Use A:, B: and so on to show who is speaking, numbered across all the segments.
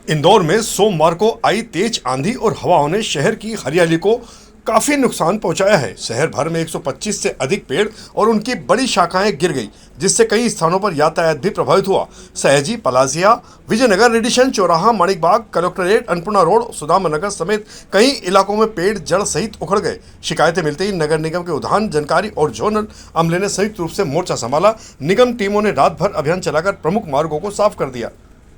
A: इंदौर में सोमवार को आई तेज आंधी और हवाओं ने शहर की हरियाली को काफी नुकसान पहुंचाया है। शहर भर में 125 से अधिक पेड़ और उनकी बड़ी शाखाएं गिर गई, जिससे कई स्थानों पर यातायात भी प्रभावित हुआ। सहजी, पलासिया, विजयनगर, रेडिशन चौराहा, माणिकबाग, कलेक्ट्रेट, अन्नपूर्णा रोड, सुदामा नगर समेत कई इलाकों में पेड़ जड़ सहित उखड़ गए। शिकायतें मिलते ही नगर निगम के उद्यान, जानकारी और जोनल अमले ने संयुक्त रूप से मोर्चा संभाला। निगम टीमों ने रात भर अभियान चलाकर प्रमुख मार्गों को साफ कर दिया।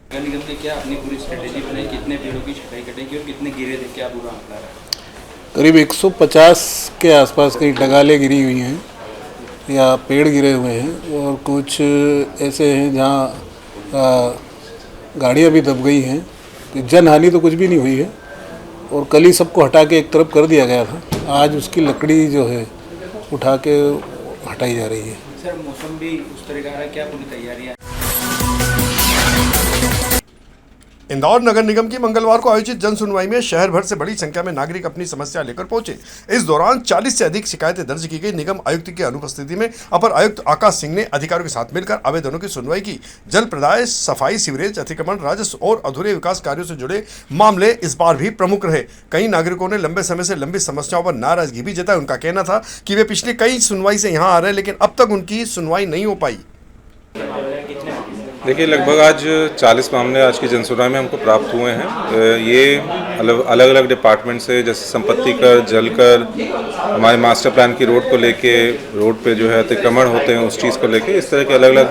B: नगर निगम ने क्या अपनी पूरी स्ट्रेटेजी बनाई, कितने पेड़ों की छटाई कटेगी और कितने गिरे थे, क्या पूरा आंकड़ा है?
C: करीब 150 के आसपास कई डगालें गिरी हुई हैं या पेड़ गिरे हुए हैं और कुछ ऐसे हैं जहाँ गाड़ियाँ भी दब गई हैं। तो जनहानि तो कुछ भी नहीं हुई है और कल ही सबको हटा के एक तरफ कर दिया गया था। आज उसकी लकड़ी जो है उठा के हटाई जा रही है।
B: सर, मौसम भी उस तरह का है, क्या पूरी तैयारियाँ?
A: इंदौर नगर निगम की मंगलवार को आयोजित जन सुनवाई में शहर भर से बड़ी संख्या में नागरिक अपनी समस्या लेकर पहुंचे। इस दौरान 40 से अधिक शिकायतें दर्ज की गई। निगम आयुक्त की अनुपस्थिति में अपर आयुक्त आकाश सिंह ने अधिकारियों के साथ मिलकर आवेदनों की सुनवाई की। जल प्रदाय, सफाई, सीवरेज, अतिक्रमण, राजस्व और अधूरे विकास कार्यों से जुड़े मामले इस बार भी प्रमुख रहे। कई नागरिकों ने लंबे समय से लंबित समस्याओं पर नाराजगी भी जताई। उनका कहना था कि वे पिछली कई सुनवाई से यहाँ आ रहे हैं, लेकिन अब तक उनकी सुनवाई नहीं हो पाई।
D: देखिए, लगभग आज 40 मामले आज की जनसुनवाई में हमको प्राप्त हुए हैं। ये अलग अलग डिपार्टमेंट से, जैसे संपत्ति कर, जल कर, हमारे मास्टर प्लान की रोड को लेके, रोड पे जो है अतिक्रमण होते हैं उस चीज़ को लेके, इस तरह के अलग अलग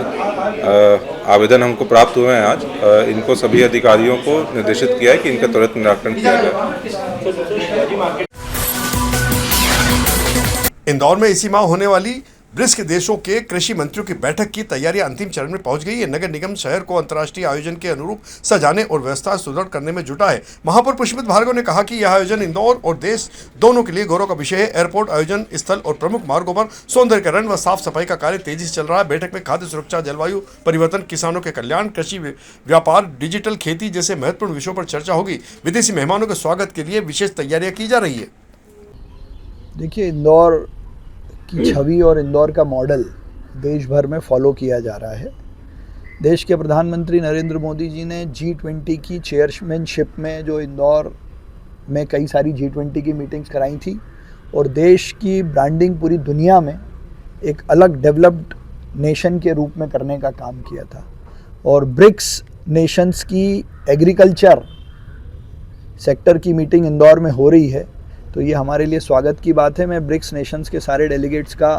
D: आवेदन हमको प्राप्त हुए हैं आज। इनको सभी अधिकारियों को निर्देशित किया है कि इनका त्वरित निराकरण किया जाए।
A: इंदौर में इसी माह होने वाली ब्रिक्स देशों के कृषि मंत्रियों की बैठक की तैयारियां अंतिम चरण में पहुंच गई है। नगर निगम शहर को अंतर्राष्ट्रीय आयोजन के अनुरूप सजाने और व्यवस्था सुदृढ़ करने में जुटा है। महापौर पुष्पित भार्गव ने कहा कि यह आयोजन इंदौर और देश दोनों के लिए गौरव का विषय है। एयरपोर्ट आयोजन स्थल और प्रमुख मार्गों पर सौंदर्यीकरण व साफ सफाई का कार्य तेजी से चल रहा है। बैठक में खाद्य सुरक्षा, जलवायु परिवर्तन, किसानों के कल्याण, कृषि व्यापार, डिजिटल खेती जैसे महत्वपूर्ण विषयों पर चर्चा होगी। विदेशी मेहमानों के स्वागत के लिए विशेष तैयारियां की जा रही है।
E: देखिए, इंदौर की छवि और इंदौर का मॉडल देश भर में फॉलो किया जा रहा है। देश के प्रधानमंत्री नरेंद्र मोदी जी ने G20 की चेयरमैनशिप में जो इंदौर में कई सारी G20 की मीटिंग्स कराई थी और देश की ब्रांडिंग पूरी दुनिया में एक अलग डेवलप्ड नेशन के रूप में करने का काम किया था। और ब्रिक्स नेशंस की एग्रीकल्चर सेक्टर की मीटिंग इंदौर में हो रही है, तो ये हमारे लिए स्वागत की बात है। मैं ब्रिक्स नेशंस के सारे डेलीगेट्स का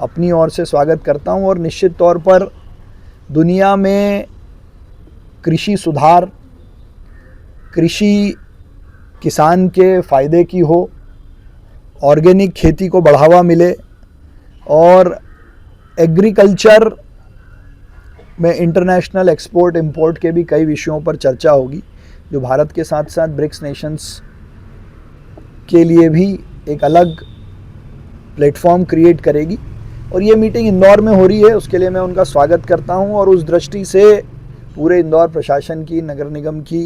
E: अपनी ओर से स्वागत करता हूँ और निश्चित तौर पर दुनिया में कृषि सुधार, कृषि किसान के फ़ायदे की हो, ऑर्गेनिक खेती को बढ़ावा मिले और एग्रीकल्चर में इंटरनेशनल एक्सपोर्ट इंपोर्ट के भी कई विषयों पर चर्चा होगी, जो भारत के साथ साथ ब्रिक्स नेशंस के लिए भी एक अलग प्लेटफॉर्म क्रिएट करेगी। और ये मीटिंग इंदौर में हो रही है, उसके लिए मैं उनका स्वागत करता हूं। और उस दृष्टि से पूरे इंदौर प्रशासन की, नगर निगम की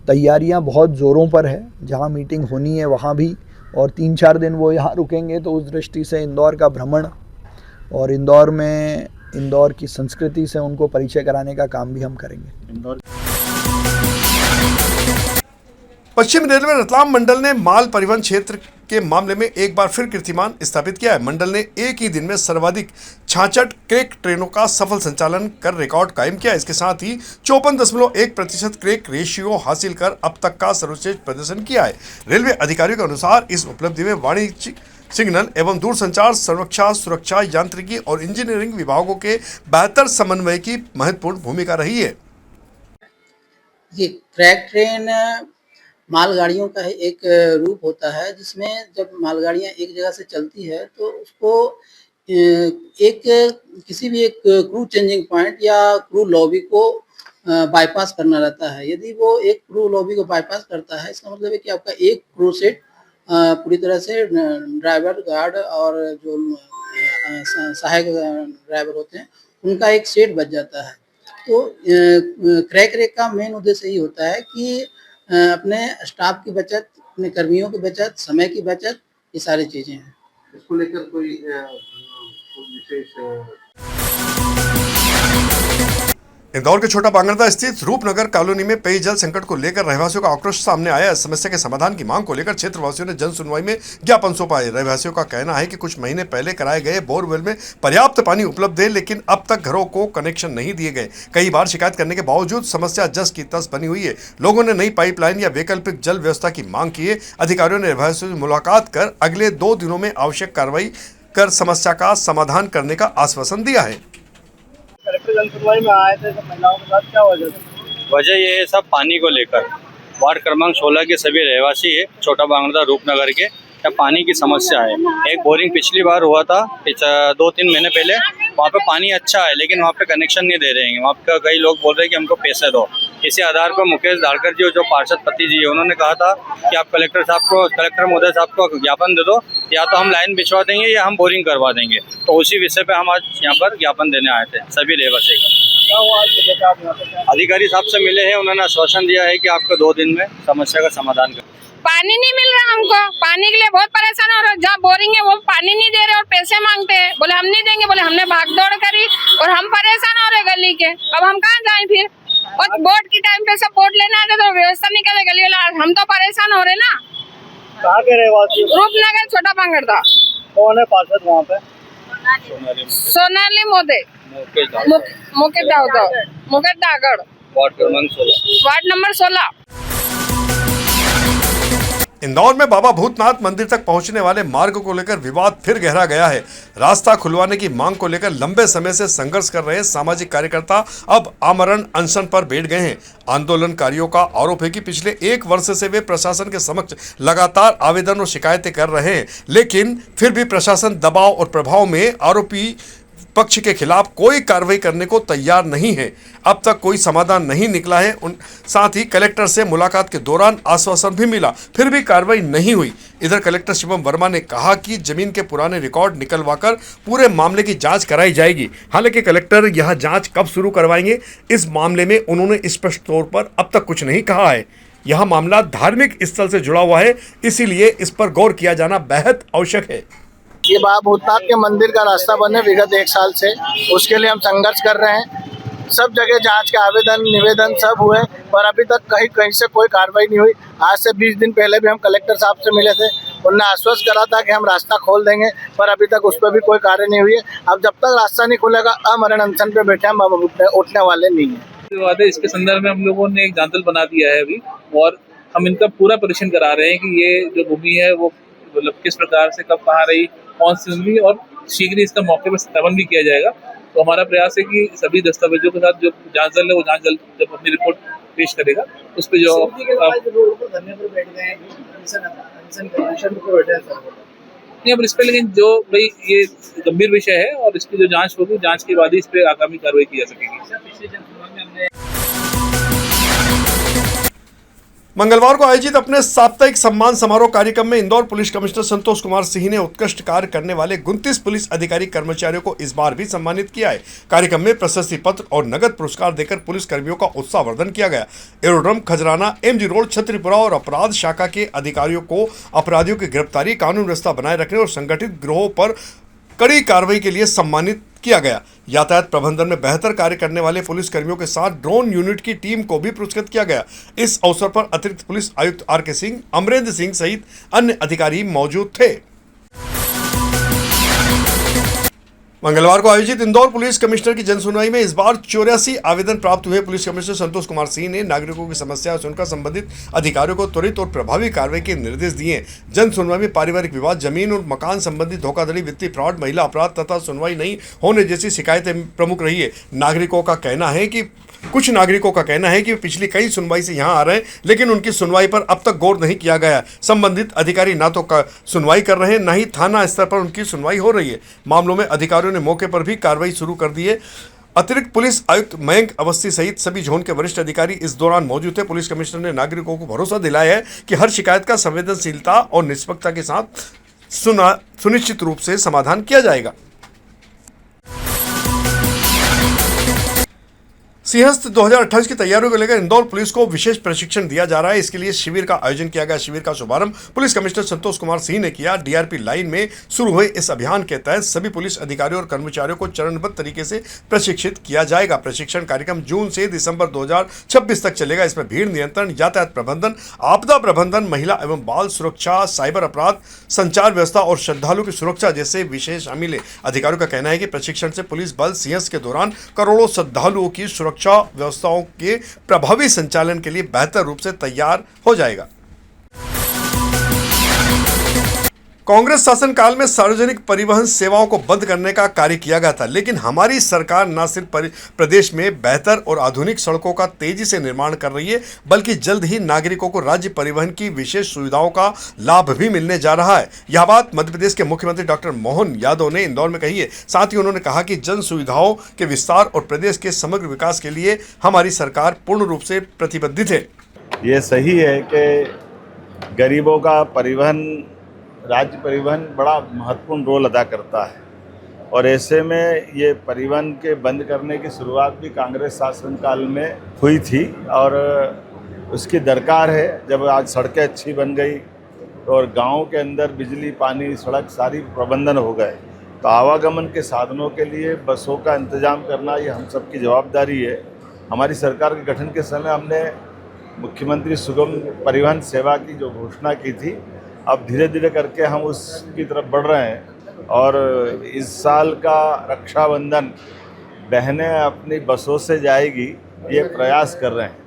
E: तैयारियां बहुत ज़ोरों पर है। जहां मीटिंग होनी है वहां भी, और 3-4 दिन वो यहाँ रुकेंगे, तो उस दृष्टि से इंदौर का भ्रमण और इंदौर में इंदौर की संस्कृति से उनको परिचय कराने का काम भी हम करेंगे।
A: पश्चिम रेलवे रतलाम मंडल ने माल परिवहन क्षेत्र के मामले में एक बार फिर कीर्तिमान स्थापित किया है। मंडल ने एक ही दिन में सर्वाधिक 66 क्रेक ट्रेनों का सफल संचालन कर रिकॉर्ड कायम किया। इसके साथ ही 54.1% क्रेक रेशियो हासिल कर अब तक का सर्वश्रेष्ठ प्रदर्शन किया है। रेलवे अधिकारियों के अनुसार इस उपलब्धि में वाणिज्यिक, सिग्नल एवं दूरसंचार, संरक्षा, सुरक्षा, यांत्रिकी और इंजीनियरिंग विभागों के बेहतर समन्वय की महत्वपूर्ण भूमिका रही है।
F: ये क्रेक ट्रेन मालगाड़ियों का एक रूप होता है, जिसमें जब मालगाड़ियाँ एक जगह से चलती है तो उसको एक किसी भी एक क्रू चेंजिंग पॉइंट या क्रू लॉबी को बाईपास करना रहता है। यदि वो एक क्रू लॉबी को बाईपास करता है, इसका मतलब है कि आपका एक क्रू सेट पूरी तरह से ड्राइवर, गार्ड और जो सहायक ड्राइवर होते हैं उनका एक सेट बच जाता है। तो क्रैक रेक का मेन उद्देश्य यही होता है कि अपने स्टाफ की बचत, अपने कर्मियों की बचत, समय की बचत, ये सारी चीज़ें हैं।
G: इसको लेकर कोई विशेष
A: इंदौर के छोटा बांगरदा स्थित रूपनगर कॉलोनी में पेयजल संकट को लेकर रहवासियों का आक्रोश सामने आया। इस समस्या के समाधान की मांग को लेकर क्षेत्रवासियों ने जन सुनवाई में ज्ञापन सौंपा है। रहवासियों का कहना है कि कुछ महीने पहले कराए गए बोरवेल में पर्याप्त पानी उपलब्ध है, लेकिन अब तक घरों को कनेक्शन नहीं दिए गए। कई बार शिकायत करने के बावजूद समस्या जस की तस बनी हुई है। लोगों ने नई पाइपलाइन या वैकल्पिक जल व्यवस्था की मांग की है। अधिकारियों ने रहवासियों से मुलाकात कर अगले 2 दिनों में आवश्यक कार्रवाई कर समस्या का समाधान करने का आश्वासन दिया है।
G: कलेक्टर जन सुनवाई में आए थे सब महिलाओं के साथ, क्या वजह थी?
H: वजह ये है सब पानी को लेकर। वार्ड क्रमांक 16 के सभी रहवासी है छोटा बांगरदा रूपनगर के, यहाँ पानी की समस्या है। एक बोरिंग पिछली बार हुआ था 2-3 महीने पहले, वहाँ पे पानी अच्छा है लेकिन वहाँ पे कनेक्शन नहीं दे रहे हैं। वहाँ पे कई लोग बोल रहे हैं कि हमको पैसे दो। इसी आधार पर मुकेश धारकर जी जो पार्षद पति जी है, उन्होंने कहा था कि आप कलेक्टर महोदय साहब को ज्ञापन दे दो, या तो हम लाइन बिछवा देंगे या हम बोरिंग करवा देंगे। तो उसी विषय पे हम आज यहाँ पर ज्ञापन देने आए थे सभी रहवासी का।
G: क्या हुआ आज सुबह का आप यहाँ पे क्या?
H: अधिकारी साहब से मिले हैं, उन्होंने आश्वासन दिया है कि आपको 2 दिन में समस्या का समाधान कर।
I: पानी नहीं मिल रहा हमको, पानी के लिए बहुत परेशान हो रहे। जहाँ बोरिंग है वो पानी नहीं दे रहे और पैसे मांगते हैं, बोले हम नहीं देंगे, बोले हमने भाग दौड़ करी और हम परेशान हो रहे गली के। अब हम कहाँ जाएं फिर? और वोट की टाइम पे सब वोट लेने आते तो व्यवस्था नहीं करे गली वाला, हम तो परेशान हो रहे ना।
G: कहाँ के रहवासी?
I: रूपनगर छोटा बांगरदा।
G: कौन है पार्षद वहाँ पे?
I: सोनाली मोदे, मुकेश दागड़,
H: वार्ड क्रमांक 16,
I: वार्ड नंबर 16।
A: इंदौर में बाबा भूतनाथ मंदिर तक पहुंचने वाले मार्ग को लेकर विवाद फिर गहरा गया है। रास्ता खुलवाने की मांग को लेकर लंबे समय से संघर्ष कर रहे सामाजिक कार्यकर्ता अब आमरण अनशन पर बैठ गए हैं। आंदोलनकारियों का आरोप है कि पिछले 1 वर्ष से वे प्रशासन के समक्ष लगातार आवेदन और शिकायतें कर रहे हैं, लेकिन फिर भी प्रशासन दबाव और प्रभाव में आरोपी पक्ष के खिलाफ कोई कार्रवाई करने को तैयार नहीं है। अब तक कोई समाधान नहीं निकला है। साथ ही कलेक्टर से मुलाकात के दौरान आश्वासन भी मिला, फिर भी कार्रवाई नहीं हुई। इधर कलेक्टर शिवम वर्मा ने कहा कि जमीन के पुराने रिकॉर्ड निकलवाकर पूरे मामले की जांच कराई जाएगी। हालांकि कलेक्टर यह जांच कब शुरू करवाएंगे, इस मामले में उन्होंने स्पष्ट तौर पर अब तक कुछ नहीं कहा है। यह मामला धार्मिक स्थल से जुड़ा हुआ है, इसीलिए इस पर गौर किया जाना बेहद आवश्यक है।
G: ये बाबा भूतनाथ के मंदिर का रास्ता बने विगत 1 साल से, उसके लिए हम संघर्ष कर रहे हैं। सब जगह जांच के आवेदन निवेदन सब हुए, पर अभी तक कहीं से कोई कार्रवाई नहीं हुई। आज से 20 दिन पहले भी हम कलेक्टर साहब से मिले थे, उन्होंने आश्वस्त करा था कि हम रास्ता खोल देंगे, पर अभी तक उस पर भी कोई कार्य नहीं हुई है। अब जब तक रास्ता नहीं खुलेगा अमरण अनशन पे बैठे हम, उठने वाले नहीं है।
J: इसके संदर्भ में हम लोगों ने एक जानतल बना दिया है अभी, और हम इनका पूरा परीक्षण करा रहे हैं कि ये जो भूमि है वो मतलब किस प्रकार से कब कहाँ रही, कौन सी हुई, और शीघ्र ही इसका मौके पर सत्यापन भी किया जाएगा। तो हमारा प्रयास है कि सभी दस्तावेजों के साथ जो जांच दल है वो जांच दल जब अपनी रिपोर्ट पेश करेगा उस पर जो नहीं, अब इस पर लेकिन जो भाई ये गंभीर विषय है और इसकी जो जांच होगी, जांच के बाद ही इस पर आगामी कार्रवाई की जा सकेगी।
A: मंगलवार को आयोजित अपने साप्ताहिक सम्मान समारोह कार्यक्रम में इंदौर पुलिस कमिश्नर संतोष कुमार सिंह ने उत्कृष्ट कार्य करने वाले 29 पुलिस अधिकारी कर्मचारियों को इस बार भी सम्मानित किया है। कार्यक्रम में प्रशस्ति पत्र और नगद पुरस्कार देकर पुलिस कर्मियों का उत्साहवर्धन किया गया। Aerodrome, Khajrana, MG road, Chhatripura और अपराध शाखा के अधिकारियों को अपराधियों की गिरफ्तारी, कानून व्यवस्था बनाए रखने और संगठित गिरोहों पर कड़ी कार्रवाई के लिए सम्मानित किया गया। यातायात प्रबंधन में बेहतर कार्य करने वाले पुलिस कर्मियों के साथ ड्रोन यूनिट की टीम को भी पुरस्कृत किया गया। इस अवसर पर अतिरिक्त पुलिस आयुक्त आर.के. सिंह, अमरेंद्र सिंह सहित अन्य अधिकारी मौजूद थे। मंगलवार को आयोजित इंदौर पुलिस कमिश्नर की जनसुनवाई में इस बार 84 आवेदन प्राप्त हुए। पुलिस कमिश्नर संतोष कुमार सिंह ने नागरिकों की समस्याएं सुनकर संबंधित अधिकारियों को त्वरित और प्रभावी कार्रवाई के निर्देश दिए। जनसुनवाई में पारिवारिक विवाद, जमीन और मकान संबंधी धोखाधड़ी, वित्तीय फ्रॉड, महिला अपराध तथा सुनवाई नहीं होने जैसी शिकायतें प्रमुख रही है। कुछ नागरिकों का कहना है कि पिछली कई सुनवाई से यहां आ रहे हैं, लेकिन उनकी सुनवाई पर अब तक गौर नहीं किया गया। संबंधित अधिकारी ना तो सुनवाई कर रहे हैं, ना ही थाना स्तर पर उनकी सुनवाई हो रही है। मामलों में अधिकारियों ने मौके पर भी कार्रवाई शुरू कर दी है। अतिरिक्त पुलिस आयुक्त मयंक अवस्थी सहित सभी जोन के वरिष्ठ अधिकारी इस दौरान मौजूद थे। पुलिस कमिश्नर ने नागरिकों को भरोसा दिलाया है कि हर शिकायत का संवेदनशीलता और निष्पक्षता के साथ सुनिश्चित रूप से समाधान किया जाएगा। सिंहस्थ 2028 की तैयारियों को लेकर इंदौर पुलिस को विशेष प्रशिक्षण दिया जा रहा है। इसके लिए शिविर का आयोजन किया गया। शिविर का शुभारंभ पुलिस कमिश्नर संतोष कुमार सिंह ने किया। डीआरपी लाइन में शुरू हुए इस अभियान के तहत सभी पुलिस अधिकारियों और कर्मचारियों को चरणबद्ध तरीके से प्रशिक्षित किया जाएगा। प्रशिक्षण कार्यक्रम जून से दिसंबर 2026 तक चलेगा। इसमें भीड़ नियंत्रण, यातायात प्रबंधन, आपदा प्रबंधन, महिला एवं बाल सुरक्षा, साइबर अपराध, संचार व्यवस्था और श्रद्धालु की सुरक्षा जैसे विषय शामिल है। अधिकारियों का कहना है कि प्रशिक्षण से पुलिस बल सिंहस्थ के दौरान करोड़ों श्रद्धालुओं की सुरक्षा व्यवस्थाओं के प्रभावी संचालन के लिए बेहतर रूप से तैयार हो जाएगा। कांग्रेस शासन काल में सार्वजनिक परिवहन सेवाओं को बंद करने का कार्य किया गया था, लेकिन हमारी सरकार न सिर्फ प्रदेश में बेहतर और आधुनिक सड़कों का तेजी से निर्माण कर रही है, बल्कि जल्द ही नागरिकों को राज्य परिवहन की विशेष सुविधाओं का लाभ भी मिलने जा रहा है। यह बात मध्य प्रदेश के मुख्यमंत्री डॉक्टर मोहन यादव ने इंदौर में कही है। साथ ही उन्होंने कहा कि जन सुविधाओं के विस्तार और प्रदेश के समग्र विकास के लिए हमारी सरकार पूर्ण रूप से प्रतिबद्ध है।
K: ये सही है कि गरीबों का परिवहन, राज्य परिवहन बड़ा महत्वपूर्ण रोल अदा करता है और ऐसे में ये परिवहन के बंद करने की शुरुआत भी कांग्रेस शासनकाल में हुई थी और उसकी दरकार है। जब आज सड़कें अच्छी बन गई और गांव के अंदर बिजली, पानी, सड़क सारी प्रबंधन हो गए, तो आवागमन के साधनों के लिए बसों का इंतजाम करना ये हम सबकी जवाबदारी है। हमारी सरकार के गठन के समय हमने मुख्यमंत्री सुगम परिवहन सेवा की जो घोषणा की थी, अब धीरे धीरे करके हम उसकी तरफ बढ़ रहे हैं और इस साल का रक्षाबंधन बहनें अपनी बसों से जाएगी, ये प्रयास कर रहे हैं।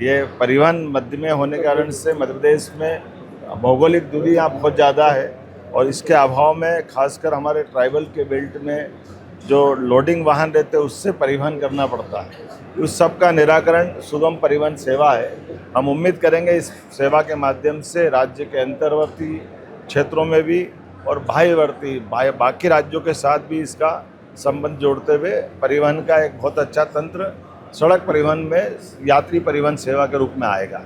K: ये परिवहन मध्य में होने के कारण से मध्य प्रदेश में भौगोलिक दूरी यहाँ बहुत ज़्यादा है और इसके अभाव में खासकर हमारे ट्राइबल के बेल्ट में जो लोडिंग वाहन रहते हैं उससे परिवहन करना पड़ता है। उस सब का निराकरण सुगम परिवहन सेवा है। हम उम्मीद करेंगे इस सेवा के माध्यम से राज्य के अंतर्वर्ती क्षेत्रों में भी और बाकी राज्यों के साथ भी इसका संबंध जोड़ते हुए परिवहन का एक बहुत अच्छा तंत्र सड़क परिवहन में यात्री परिवहन सेवा के रूप में आएगा।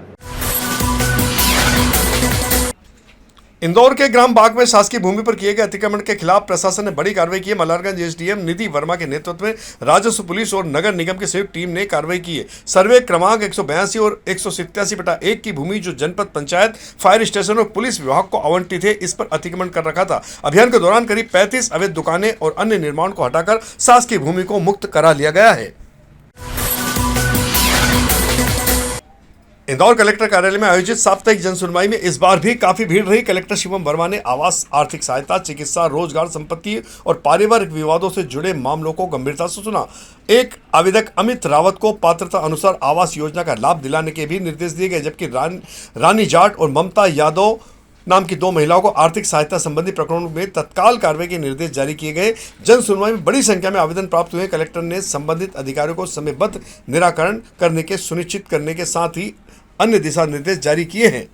A: इंदौर के ग्राम बाग में शासकीय भूमि पर किए गए अतिक्रमण के खिलाफ प्रशासन ने बड़ी कार्रवाई की है। मल्हारगंज एसडीएम निधि वर्मा के नेतृत्व में राजस्व पुलिस और नगर निगम की संयुक्त टीम ने कार्रवाई की है। सर्वे क्रमांक 182 और 187/1 की भूमि जो जनपद पंचायत, फायर स्टेशन और पुलिस विभाग को आवंटित है, इस पर अतिक्रमण कर रखा था। अभियान के दौरान करीब 35 अवैध दुकानें और अन्य निर्माण को हटाकर शासकीय भूमि को मुक्त करा लिया गया है। इंदौर कलेक्टर कार्यालय में आयोजित साप्ताहिक जनसुनवाई में इस बार भी काफी भीड़ रही। कलेक्टर शिवम वर्मा ने आवास, आर्थिक सहायता, चिकित्सा, रोजगार, संपत्ति और पारिवारिक विवादों से जुड़े मामलों को गंभीरता से सुना। एक आवेदक अमित रावत को पात्रता अनुसार आवास योजना का लाभ दिलाने के भी निर्देश दिए गए, जबकि रानी जाट और ममता यादव नाम की 2 महिलाओं को आर्थिक सहायता संबंधी प्रकरणों में तत्काल कार्रवाई के निर्देश जारी किए गए। जन सुनवाई में बड़ी संख्या में आवेदन प्राप्त हुए। कलेक्टर ने संबंधित अधिकारियों को समयबद्ध निराकरण करने के सुनिश्चित करने के साथ ही अन्य दिशा निर्देश जारी किए हैं।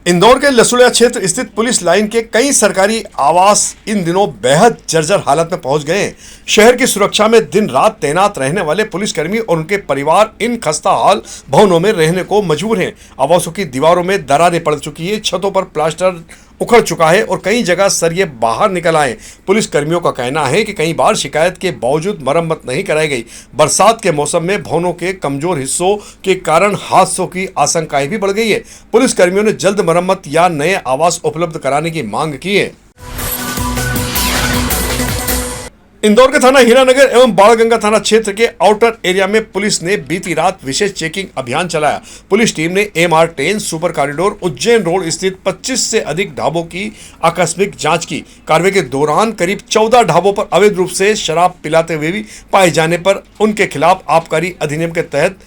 A: इंदौर के लसुड़िया क्षेत्र स्थित पुलिस लाइन के कई सरकारी आवास इन दिनों बेहद जर्जर हालत में पहुंच गए हैं। शहर की सुरक्षा में दिन रात तैनात रहने वाले पुलिसकर्मी और उनके परिवार इन खस्ता हाल भवनों में रहने को मजबूर हैं। आवासों की दीवारों में दरारें पड़ चुकी है, छतों पर प्लास्टर उखड़ चुका है और कई जगह सरिये बाहर निकल आए। पुलिस कर्मियों का कहना है कि कई बार शिकायत के बावजूद मरम्मत नहीं कराई गई। बरसात के मौसम में भवनों के कमजोर हिस्सों के कारण हादसों की आशंकाएं भी बढ़ गई है। पुलिस कर्मियों ने जल्द मरम्मत या नए आवास उपलब्ध कराने की मांग की है। इंदौर के थाना हीरानगर एवं बाणगंगा थाना क्षेत्र के आउटर एरिया में पुलिस ने बीती रात विशेष चेकिंग अभियान चलाया। पुलिस टीम ने MR10 super corridor, Ujjain road स्थित 25 से अधिक ढाबों की आकस्मिक जांच की। कार्रवाई के दौरान करीब 14 ढाबों पर अवैध रूप से शराब पिलाते हुए भी पाए जाने पर उनके खिलाफ आबकारी अधिनियम के तहत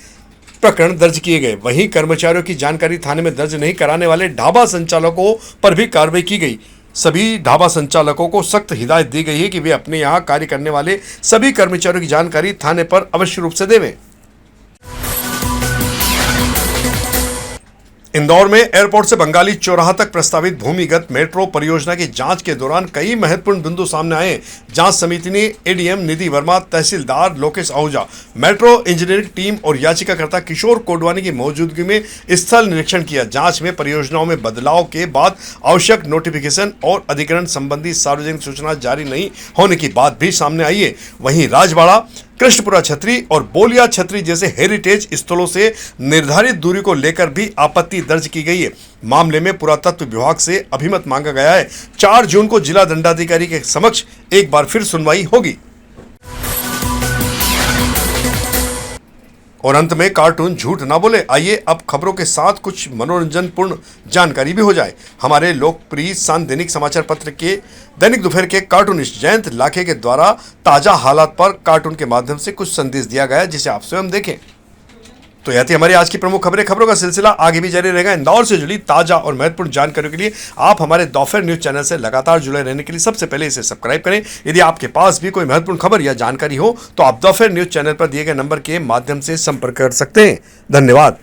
A: प्रकरण दर्ज किए गए। वहीं कर्मचारियों की जानकारी थाने में दर्ज नहीं कराने वाले ढाबा संचालकों पर भी कार्रवाई की गई। सभी ढाबा संचालकों को सख्त हिदायत दी गई है कि वे अपने यहां कार्य करने वाले सभी कर्मचारियों की जानकारी थाने पर अवश्य रूप से देवें। इंदौर में एयरपोर्ट से बंगाली चौराहा तक प्रस्तावित भूमिगत मेट्रो परियोजना की जांच के दौरान कई महत्वपूर्ण बिंदु सामने आए। जांच समिति ने ADM Nidhi Verma, tehsildar Lokesh Ahuja, metro engineering team और याचिकाकर्ता किशोर कोडवानी की मौजूदगी में स्थल निरीक्षण किया। जांच में परियोजनाओं में बदलाव के बाद आवश्यक नोटिफिकेशन और अधिग्रहण संबंधी सार्वजनिक सूचना जारी नहीं होने की बात भी सामने आई है। वहीं राजवाड़ा, कृष्णपुरा छतरी और बोलिया छतरी जैसे हेरिटेज स्थलों से निर्धारित दूरी को लेकर भी आपत्ति दर्ज की गई है। मामले में पुरातत्व विभाग से अभिमत मांगा गया है। 4 जून को जिला दंडाधिकारी के समक्ष एक बार फिर सुनवाई होगी। और अंत में कार्टून झूठ ना बोले। आइए अब खबरों के साथ कुछ मनोरंजनपूर्ण जानकारी भी हो जाए। हमारे लोकप्रिय सान दैनिक समाचार पत्र के दैनिक दोपहर के कार्टूनिस्ट जयंत लाखे के द्वारा ताजा हालात पर कार्टून के माध्यम से कुछ संदेश दिया गया, जिसे आप स्वयं देखें। तो यह थी हमारी आज की प्रमुख खबरें। खबरों का सिलसिला आगे भी जारी रहेगा। इंदौर से जुड़ी ताजा और महत्वपूर्ण जानकारियों के लिए आप हमारे दोपहर न्यूज चैनल से लगातार जुड़े रहने के लिए सबसे पहले इसे सब्सक्राइब करें। यदि आपके पास भी कोई महत्वपूर्ण खबर या जानकारी हो तो आप दोपहर न्यूज चैनल पर दिए गए नंबर के माध्यम से संपर्क कर सकते हैं। धन्यवाद।